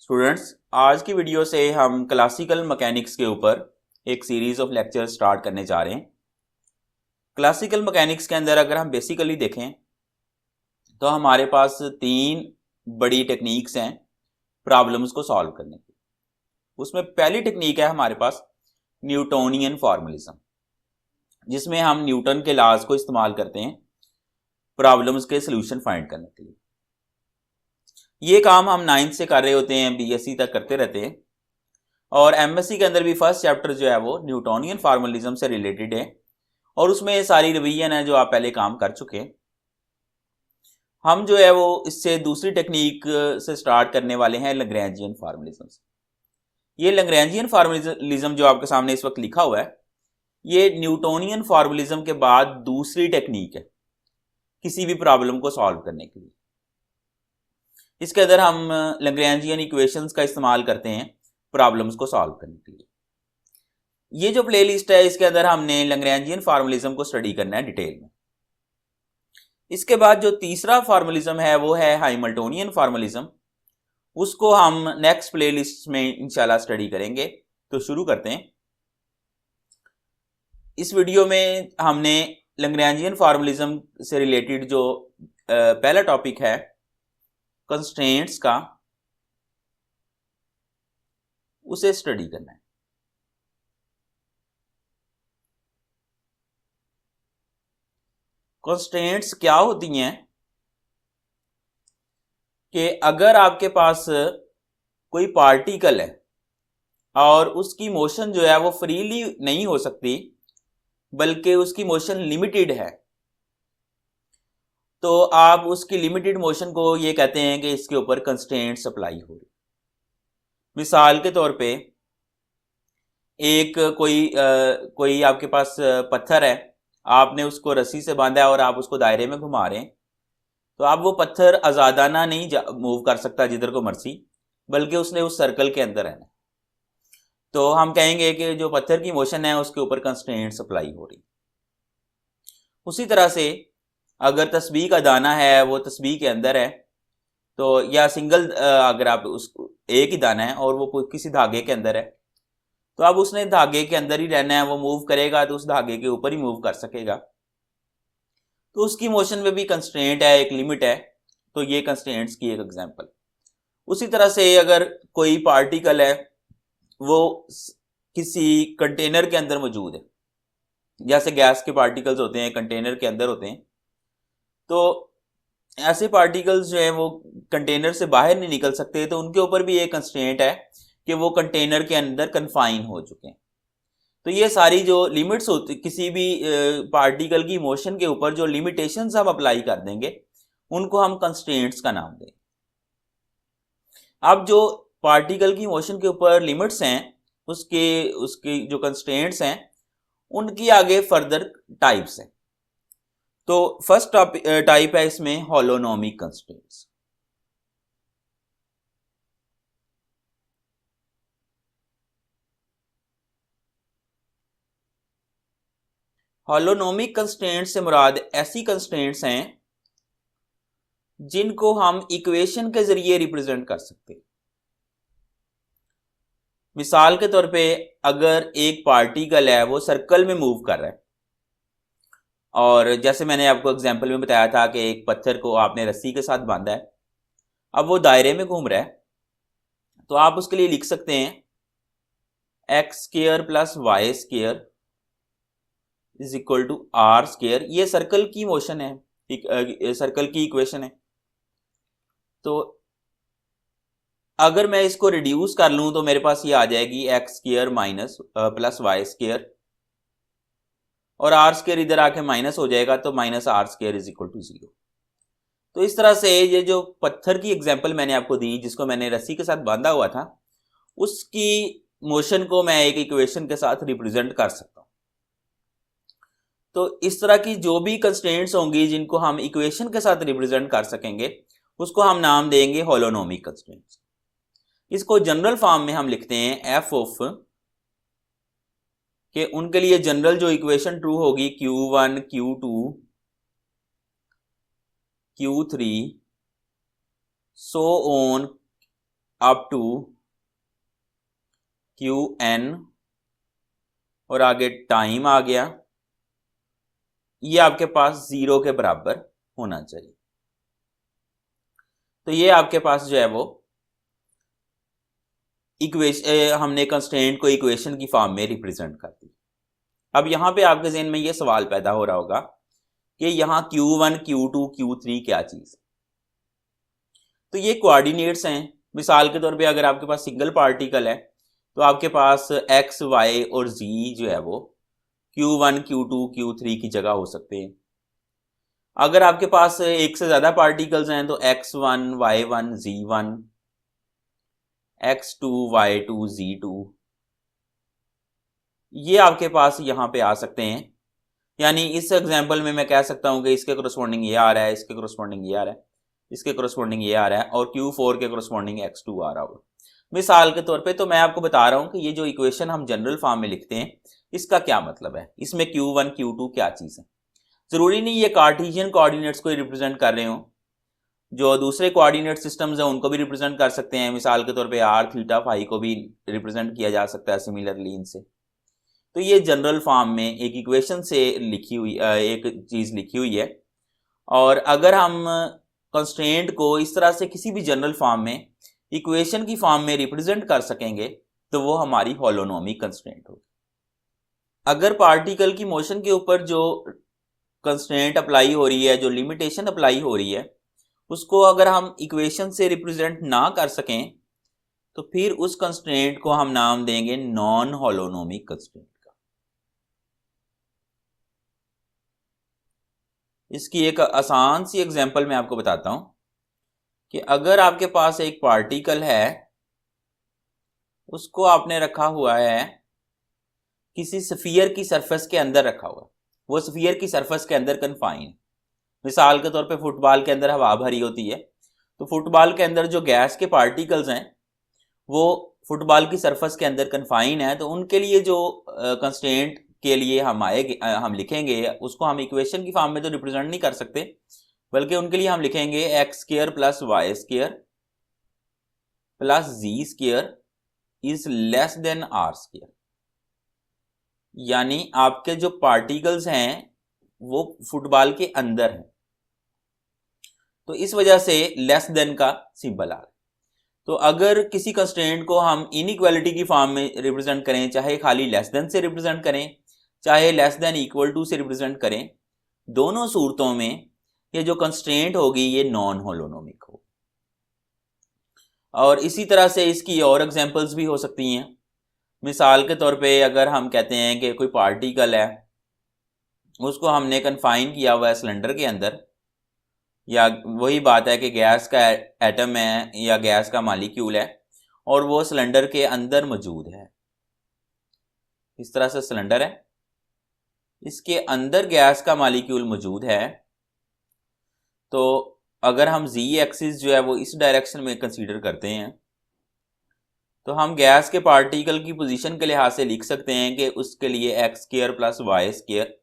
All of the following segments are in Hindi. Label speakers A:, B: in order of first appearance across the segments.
A: स्टूडेंट्स, आज की वीडियो से हम क्लासिकल मैकेनिक्स के ऊपर एक सीरीज ऑफ लेक्चर स्टार्ट करने जा रहे हैं। क्लासिकल मैकेनिक्स के अंदर अगर हम बेसिकली देखें तो हमारे पास तीन बड़ी टेक्निक्स हैं प्रॉब्लम्स को सॉल्व करने की। उसमें पहली टेक्निक है हमारे पास न्यूटोनियन फॉर्मलिज्म, जिसमें हम न्यूटन के लॉज को इस्तेमाल करते हैं प्रॉब्लम्स के सॉल्यूशन फाइंड करने के लिए। ये काम हम 9th से कर रहे होते हैं, बीएससी तक करते रहते हैं, और एमएससी के अंदर भी फर्स्ट चैप्टर जो है वो न्यूटोनियन फॉर्मलिज्म से रिलेटेड है और उसमें सारी रिवीजन है जो आप पहले काम कर चुके हैं। हम जो है वो इससे दूसरी टेक्निक से स्टार्ट करने वाले हैं लैग्रैंजियन फॉर्मलिज्म से। ये लैग्रैंजियन फॉर्मलिज्म जो आपके सामने इस वक्त लिखा हुआ है, ये न्यूटोनियन फॉर्मलिज्म के बाद दूसरी टेक्निक है किसी भी प्रॉब्लम को सॉल्व करने के लिए। इसके अंदर हम लैग्रैंजियन इक्वेशंस का इस्तेमाल करते हैं प्रॉब्लम्स को सॉल्व करने के लिए। ये जो प्लेलिस्ट है इसके अंदर हमने लैग्रैंजियन फॉर्मलिज्म को स्टडी करना है डिटेल में। इसके बाद जो तीसरा फॉर्मलिज्म है वो है हैमिल्टोनियन फॉर्मलिज्म। उसको हम नेक्स्ट प्लेलिस्ट में इंशाल्लाह स्टडी करेंगे। तो शुरू करते हैं। इस वीडियो में हमने लैग्रैंजियन फॉर्मलिज्म से रिलेटेड जो पहला टॉपिक है कंस्ट्रेंट्स का, उसे स्टडी करना है। कंस्ट्रेंट्स क्या होती हैं कि अगर आपके पास कोई पार्टिकल है और उसकी मोशन जो है वो फ्रीली नहीं हो सकती बल्कि उसकी मोशन लिमिटेड है, तो आप उसकी लिमिटेड मोशन को ये कहते हैं कि इसके ऊपर कंस्ट्रेंट्स अप्लाई हो रही। मिसाल के तौर पे एक कोई आपके पास पत्थर है, आपने उसको रस्सी से बांधा है और आप उसको दायरे में घुमा रहे हैं, तो आप वो पत्थर आज़ादाना नहीं मूव कर सकता जिधर को मर्जी, बल्कि उसने उस सर्कल के अंदर रहना। तो हम कहेंगे कि जो पत्थर की मोशन है उसके ऊपर कंस्ट्रेंट्स अप्लाई हो रही। उसी तरह से अगर तस्बीह का दाना है वो तस्बीह के अंदर है, तो या सिंगल अगर आप उस एक ही दाना है और वो किसी धागे के अंदर है, तो अब उसने धागे के अंदर ही रहना है। वो मूव करेगा तो उस धागे के ऊपर ही मूव कर सकेगा, तो उसकी मोशन में भी कंस्ट्रेंट है, एक लिमिट है। तो ये कंस्ट्रेंट्स की एक एग्जांपल। उसी तरह से अगर कोई पार्टिकल है वो किसी कंटेनर के अंदर मौजूद है, जैसे गैस के पार्टिकल्स होते हैं कंटेनर के अंदर होते हैं, तो ऐसे पार्टिकल्स जो हैं वो कंटेनर से बाहर नहीं निकल सकते, तो उनके ऊपर भी एक कंस्ट्रेंट है कि वो कंटेनर के अंदर कन्फाइन हो चुके हैं। तो ये सारी जो लिमिट्स होती किसी भी पार्टिकल की मोशन के ऊपर, जो लिमिटेशंस हम अप्लाई कर देंगे, उनको हम कंस्ट्रेंट्स का नाम देंगे। अब जो पार्टिकल की मोशन के ऊपर लिमिट्स हैं, उसके जो कंस्ट्रेंट्स हैं, उनकी आगे फर्दर टाइप्स हैं। तो फर्स्ट टाइप है इसमें होलोनोमिक कंस्ट्रेंट्स। होलोनोमिक कंस्ट्रेंट्स से मुराद ऐसी कंस्ट्रेंट्स हैं जिनको हम इक्वेशन के जरिए रिप्रेजेंट कर सकते हैं। मिसाल के तौर पे अगर एक पार्टिकल है वो सर्कल में मूव कर रहा है, और जैसे मैंने आपको एग्जांपल में बताया था कि एक पत्थर को आपने रस्सी के साथ बांधा है, अब वो दायरे में घूम रहा है, तो आप उसके लिए लिख सकते हैं X square plus Y square is equal to R square. ये सर्कल की मोशन है, सर्कल की इक्वेशन है। तो अगर मैं इसको रिड्यूस कर लूं तो मेरे पास ये आ जाएगी X square minus plus Y square, और आर स्क्वायर इधर आके माइनस हो जाएगा, तो minus R square is equal to 0। तो इस तरह से ये जो पत्थर की एग्जांपल मैंने आपको दी, जिसको मैंने रस्सी के साथ बांधा हुआ था, उसकी मोशन को मैं एक इक्वेशन के साथ रिप्रेजेंट कर सकता हूं। तो इस तरह की जो भी कंस्ट्रेंट्स होंगी जिनको हम इक्वेशन के साथ रिप्रेजेंट कर सकेंगे, उसको हम नाम देंगे होलोनोमिक कंस्ट्रेंट्स। इसको जनरल फॉर्म में हम लिखते हैं एफ ऑफ कि उनके लिए जनरल जो इक्वेशन ट्रू होगी Q1 Q2 Q3 so on up to Q N और आगे टाइम आ गया, ये आपके पास 0 के बराबर होना चाहिए। तो ये आपके पास जो है वो इक्वेशन, हमने कंस्ट्रेंट को इक्वेशन की फॉर्म में रिप्रेजेंट कर दी। अब यहां पे आपके ज़हन में ये सवाल पैदा हो रहा होगा कि यहाँ Q1, Q2, Q3 क्या चीज। तो ये कोऑर्डिनेट्स हैं। मिसाल के तौर पे अगर आपके पास सिंगल पार्टिकल है तो आपके पास x, y और z जो है वो Q1, Q2, Q3 की जगह हो सकते हैं। अगर आपके पास एक से ज्यादा पार्टिकल्स हैं तो x1, y1, z1, x2, y2, z2 ये आपके पास यहां पे आ सकते हैं। यानी इस एग्जांपल में मैं कह सकता हूं कि इसके कोरस्पॉन्डिंग ये आ रहा है, इसके कोरस्पॉन्डिंग ये आ रहा है, इसके कोरस्पॉन्डिंग ये आ रहा है और Q4 के कोरस्पॉन्डिंग x2 आ रहा होगा। मिसाल के तौर पे तो मैं आपको बता रहा हूं कि ये जो इक्वेशन हम जनरल फॉर्म में लिखते हैं इसका क्या मतलब है, इसमें Q1, Q2 क्या चीज है। जरूरी नहीं ये कार्टेशियन कोऑर्डिनेट्स को रिप्रेजेंट कर रहे हो, जो दूसरे कोऑर्डिनेट सिस्टम्स हैं उनको भी रिप्रेजेंट कर सकते हैं। मिसाल के तौर पे r, थीटा, फाई को भी रिप्रेजेंट किया जा सकता है सिमिलरली इनसे। तो ये जनरल फॉर्म में एक इक्वेशन से लिखी हुई एक चीज लिखी हुई है। और अगर हम कंस्ट्रेंट को इस तरह से किसी भी जनरल फॉर्म में इक्वेशन की फॉर्म में रिप्रेजेंट कर सकेंगे तो वो हमारी होलोनोमिक कंस्ट्रेंट होगी। अगर पार्टिकल की मोशन के ऊपर जो कंस्ट्रेंट अप्लाई हो रही है, जो लिमिटेशन अप्लाई हो रही है, उसको अगर हम इक्वेशन से रिप्रेजेंट ना कर सकें तो फिर उस कंस्ट्रेंट को हम नाम देंगे नॉन होलोनोमिक कंस्ट्रेंट का। इसकी एक आसान सी एग्जांपल मैं आपको बताता हूं कि अगर आपके पास एक पार्टिकल है, उसको आपने रखा हुआ है किसी स्फीयर की सरफेस के अंदर रखा हुआ, वो स्फीयर की सरफेस के अंदर कन्फाइन। मिसाल के तौर पे फुटबॉल के अंदर हवा भरी होती है, तो फुटबॉल के अंदर जो गैस के पार्टिकल्स हैं वो फुटबॉल की सरफेस के अंदर कन्फाइन है। तो उनके लिए जो कंस्ट्रेंट के लिए हम लिखेंगे उसको हम इक्वेशन की फॉर्म में तो रिप्रेजेंट नहीं कर सकते, बल्कि उनके लिए हम लिखेंगे X square plus Y square plus Z square is less than R square. यानी आपके जो पार्टिकल्स हैं वो फुटबॉल के अंदर हैं, तो इस वजह से लेस देन का सिंबल आ गया। तो अगर किसी कंस्ट्रेंट को हम इनइक्वालिटी की फॉर्म में रिप्रेजेंट करें, चाहे खाली लेस देन से रिप्रेजेंट करें, चाहे लेस देन इक्वल टू से रिप्रेजेंट करें, दोनों सूरतों में ये जो कंस्ट्रेंट होगी ये नॉन होलोनोमिक हो। और इसी तरह से इसकी और एग्जांपल्स भी हो सकती हैं। मिसाल के तौर पे अगर हम कहते हैं कि कोई पार्टिकल है, उसको हमने कन्फाइन किया हुआ है सिलेंडर के अंदर, या वही बात है कि गैस का एटम है या गैस का मॉलिक्यूल है और वो सिलेंडर के अंदर मौजूद है। इस तरह से सिलेंडर है, इसके अंदर गैस का मॉलिक्यूल मौजूद है। तो अगर हम z एक्सिस जो है वो इस डायरेक्शन में कंसीडर करते हैं तो हम गैस के पार्टिकल की पोजीशन के लिहाज से लिख सकते हैं कि उसके लिए X square plus Y square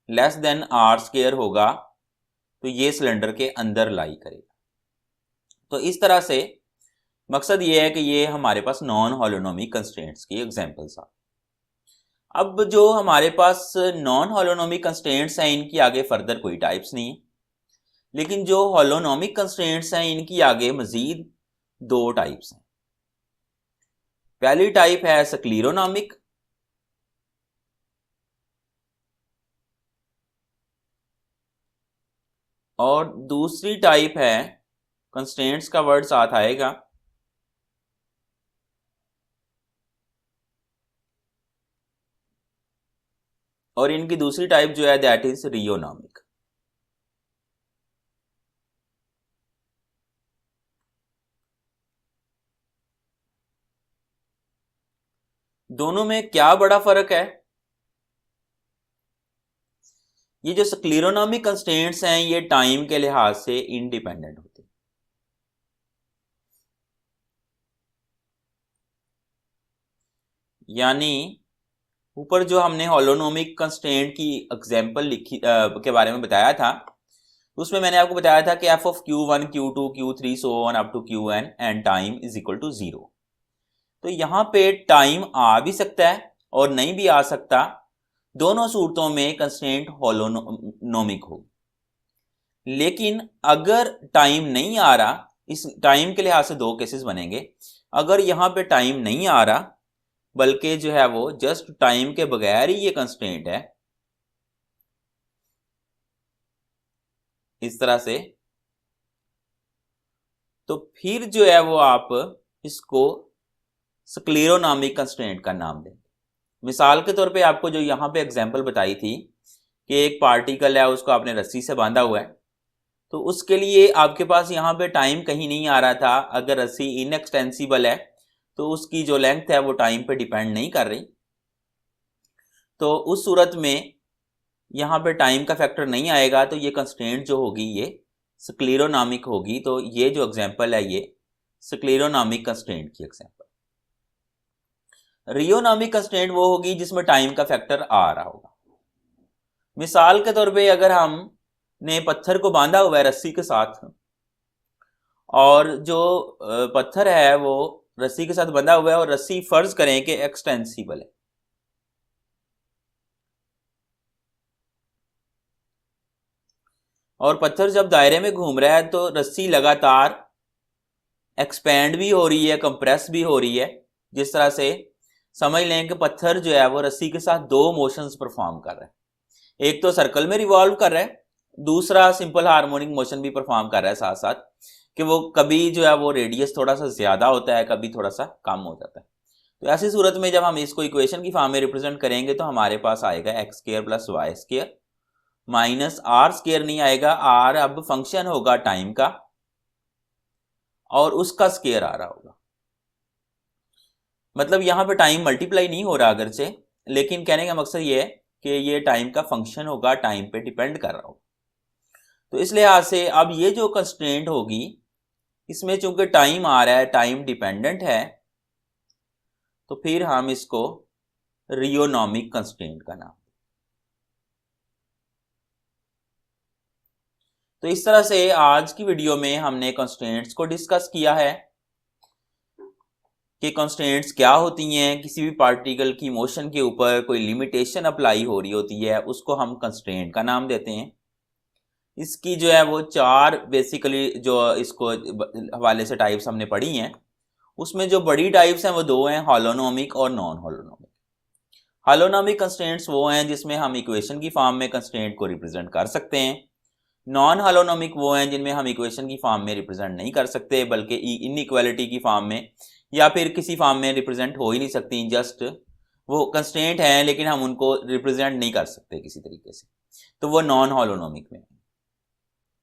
A: less than R square होगा, तो ये सिलेंडर के अंदर लाई करेगा। तो इस तरह से मकसद ये है कि ये हमारे पास नॉन होलोनोमिक कंस्ट्रेंट्स की एग्जांपल्स आ। अब जो हमारे पास नॉन होलोनोमिक कंस्ट्रेंट्स हैं इनकी आगे फर्दर कोई टाइप्स नहीं है, लेकिन जो होलोनोमिक कंस्ट्रेंट्स हैं इनकी आगे मजीद 2 टाइप्स हैं। पहली टाइप है स्क्लेरोनोमिक और दूसरी टाइप है, कंस्ट्रेंट्स का वर्ड साथ आएगा, और इनकी दूसरी टाइप जो है दैट इज रियोनोमिक। दोनों में क्या बड़ा फर्क है? ये जो स्क्लेरोनोमिक कंस्ट्रेंट्स हैं ये टाइम के लिहाज से इंडिपेंडेंट होते हैं। यानी ऊपर जो हमने होलोनोमिक कंस्ट्रेंट की एग्जांपल लिखी के बारे में बताया था, उसमें मैंने आपको बताया था कि F of Q1, Q2, Q3 so on up to Qn and time is equal to 0। तो यहां पे टाइम आ भी सकता है और नहीं भी आ सकता। दोनों सूरतों में कंस्ट्रेंट होलोनोमिक होगी। लेकिन अगर टाइम नहीं आ रहा, इस टाइम के लिहाज से दो केसेस बनेंगे। अगर यहां पे टाइम नहीं आ रहा बल्कि जो है वो जस्ट टाइम के बगैर ही ये कंस्ट्रेंट है, इस तरह से, तो फिर जो है वो आप इसको स्क्लेरोनॉमिक कंस्ट्रेंट का नाम दें। मिसाल के तौर पे आपको जो यहाँ पे एग्जांपल बताई थी कि एक पार्टिकल है, उसको आपने रस्सी से बांधा हुआ है, तो उसके लिए आपके पास यहाँ पे टाइम कहीं नहीं आ रहा था। अगर रस्सी इनएक्सटेंसिबल है तो उसकी जो लेंथ है वो टाइम पे डिपेंड नहीं कर रही, तो उस सूरत में यहाँ पे टाइम का फैक्टर नहीं आएगा, तो ये कंस्ट्रेंट जो होगी ये स्क्लेरोनॉमिक होगी। तो ये जो एग्जांपल है ये स्क्लेरोनॉमिक कंस्ट्रेंट की एग्जांपल। रियोनॉमिक कंस्ट्रेंट वो होगी जिसमें टाइम का फैक्टर आ रहा होगा। मिसाल के तौर पे अगर हमने पत्थर को बांधा हुआ है रस्सी के साथ, और जो पत्थर है वो रस्सी के साथ बंधा हुआ है और रस्सी फर्ज करें कि एक्सटेंसिबल है, और पत्थर जब दायरे में घूम रहा है तो रस्सी लगातार एक्सपैंड भी हो रही है, कंप्रेस भी हो रही है। जिस तरह से समझ लें कि पत्थर जो है वो रस्सी के साथ दो मोशंस परफॉर्म कर रहा है। एक तो सर्कल में रिवॉल्व कर रहा है, दूसरा सिंपल हार्मोनिक मोशन भी परफॉर्म कर रहा है साथ साथ, कि वो कभी जो है वो रेडियस थोड़ा सा ज्यादा होता है, कभी थोड़ा सा कम हो जाता है। तो ऐसी सूरत में जब हम इसको इक्वेशन की फॉर्म में रिप्रेजेंट करेंगे तो हमारे पास आएगा X square plus Y square minus R square नहीं आएगा, आर अब फंक्शन होगा टाइम का और उसका स्क्वायर आ रहा होगा। मतलब यहां पे टाइम मल्टीप्लाई नहीं हो रहा अगरचे, लेकिन कहने का मकसद ये है कि ये टाइम का फंक्शन होगा, टाइम पे डिपेंड कर रहा होगा। तो इस लिहाज से अब ये जो कंस्ट्रेंट होगी इसमें चूंकि टाइम आ रहा है, टाइम डिपेंडेंट है, तो फिर हम इसको रियोनॉमिक कंस्ट्रेंट का नाम। तो इस तरह से आज की वीडियो में हमने कंस्ट्रेंट्स को डिस्कस किया है कि कंस्ट्रेंट्स क्या होती हैं। किसी भी पार्टिकल की मोशन के ऊपर कोई लिमिटेशन अप्लाई हो रही होती है, उसको हम कंस्ट्रेंट का नाम देते हैं। इसकी जो है वो चार बेसिकली जो इसको हवाले से टाइप्स हमने पढ़ी हैं, उसमें जो बड़ी टाइप्स हैं वो दो हैं, होलोनोमिक और नॉन होलोनोमिक। होलोनोमिक कंस्ट्रेंट्स वो हैं जिसमें हम इक्वेशन की फॉर्म में कंस्ट्रेंट को रिप्रेजेंट कर सकते हैं। नॉन होलोनोमिक वो हैं जिनमें हम इक्वेशन की फॉर्म में रिप्रेजेंट नहीं कर सकते, बल्कि इनइक्वालिटी की फॉर्म में या फिर किसी फॉर्म में रिप्रेजेंट हो ही नहीं सकती। जस्ट वो कंस्ट्रेंट हैं लेकिन हम उनको रिप्रेजेंट नहीं कर सकते किसी तरीके से, तो वो नॉन होलोनोमिक में।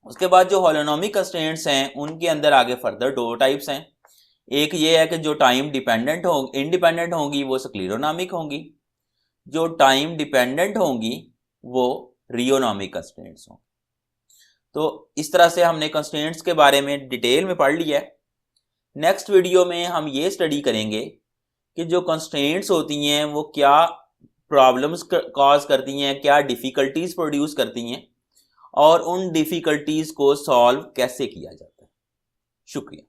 A: उसके बाद जो होलोनोमिक कंस्ट्रेंट्स हैं उनके अंदर आगे फर्दर दो टाइप्स हैं। एक ये है कि जो टाइम डिपेंडेंट हो इंडिपेंडेंट होंगी वो स्क्लेरोनोमिक होंगी, जो टाइम डिपेंडेंट होंगी वो रियोनोमिक कंस्ट्रेंट्स होंगी। तो इस तरह से हमने कंस्ट्रेंट्स के बारे में डिटेल में पढ़ लिया है। नेक्स्ट वीडियो में हम ये स्टडी करेंगे कि जो कंस्ट्रेंट्स होती हैं वो क्या प्रॉब्लम्स कॉज करती हैं, क्या डिफ़िकल्टीज प्रोड्यूस करती हैं और उन डिफ़िकल्टीज को सॉल्व कैसे किया जाता है। शुक्रिया।